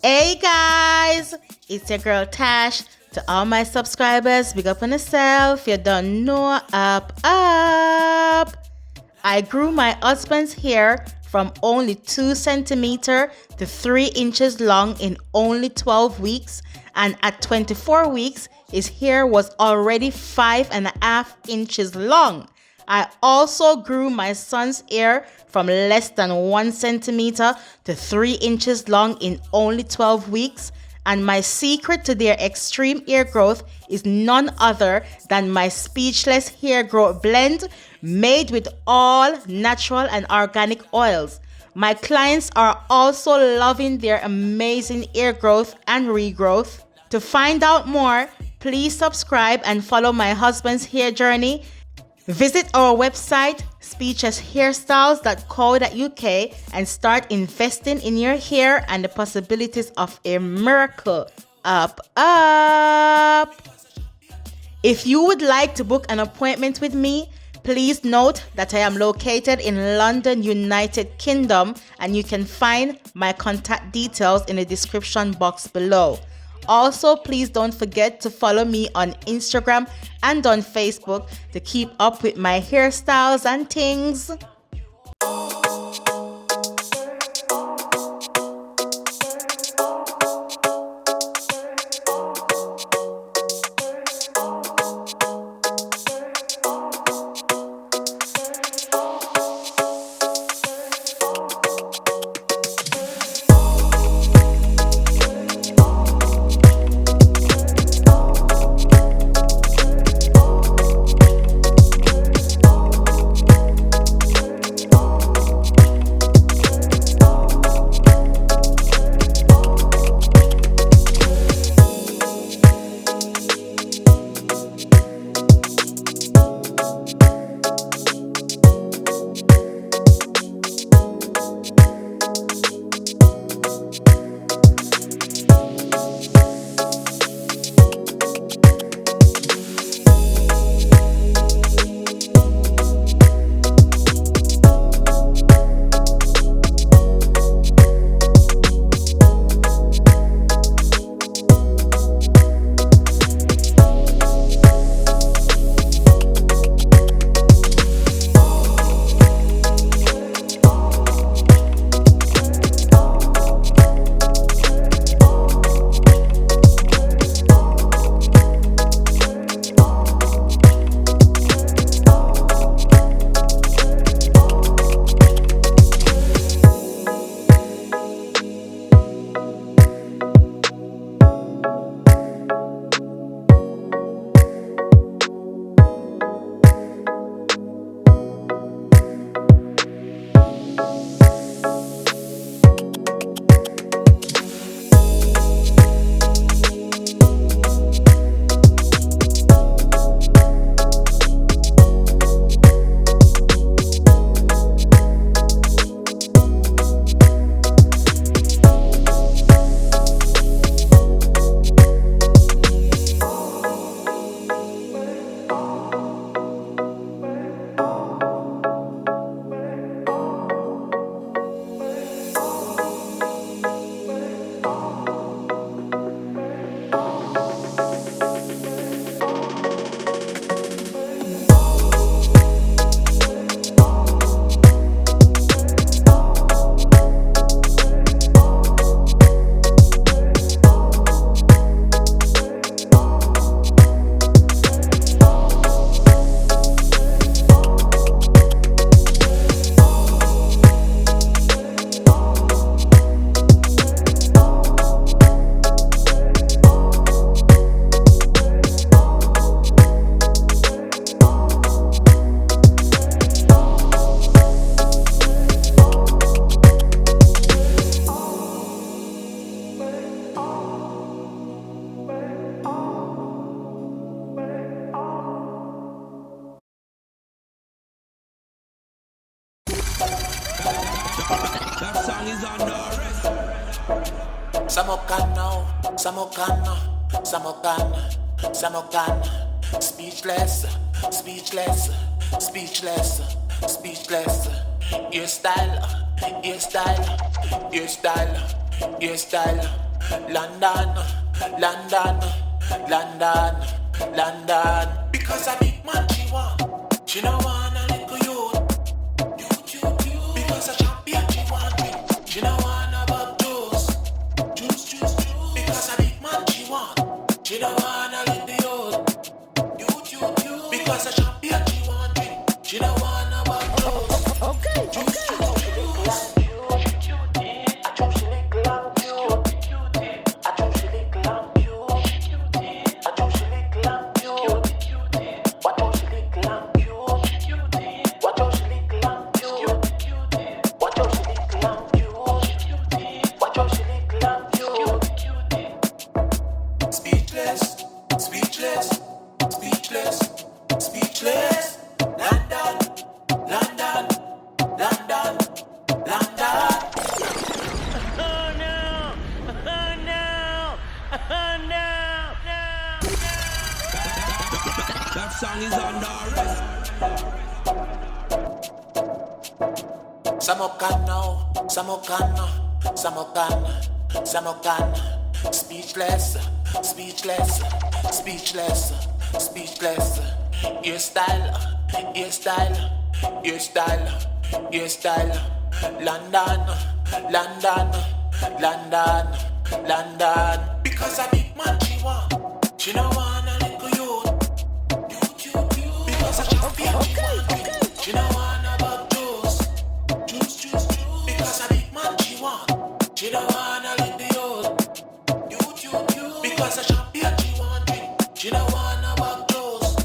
Hey guys, it's your girl Tash. To all my subscribers, big up on yourself. You don't know, up. I grew my husband's hair from only 2 centimeters to 3 inches long in only 12 weeks, and at 24 weeks, his hair was already 5.5 inches long. I also grew my son's hair from less than 1 centimeter to 3 inches long in only 12 weeks. And my secret to their extreme hair growth is none other than my speechless hair growth blend made with all natural and organic oils. My clients are also loving their amazing hair growth and regrowth. To find out more, please subscribe and follow my husband's hair journey. Visit our website, speechlesshairstyles.co.uk, and start investing in your hair and the possibilities of a miracle. Up. If you would like to book an appointment with me, please note that I am located in London, United Kingdom, and you can find my contact details in the description box below. Also, please don't forget to follow me on Instagram and on Facebook to keep up with my hairstyles and things. Samokano, Samokano, Samokano, Samokano, speechless, speechless, speechless, speechless. Your style, your style, your style, your style. London, London, London, London. Because a big man she want, she no want a little youth. Because a champion she want me, she no want about juice. Because a big man she want, she no want a little youth. Because a champion she want me, she no want about juice. Okay. Samokana, speechless, speechless, speechless, speechless. Your style, your style, your style, your style. London, London, London, London. Because a big man she want, she no want a little youth. Because a champion she want, she no want about juice. Because a big man she want, she no want a little youth. Because a champion she want drink, she no want about juice.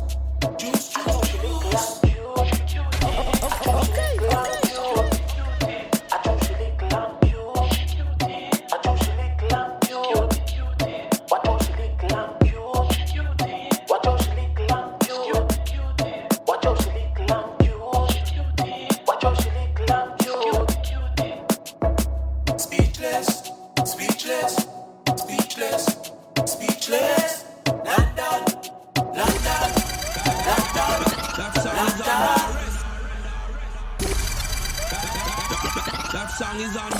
That song is on the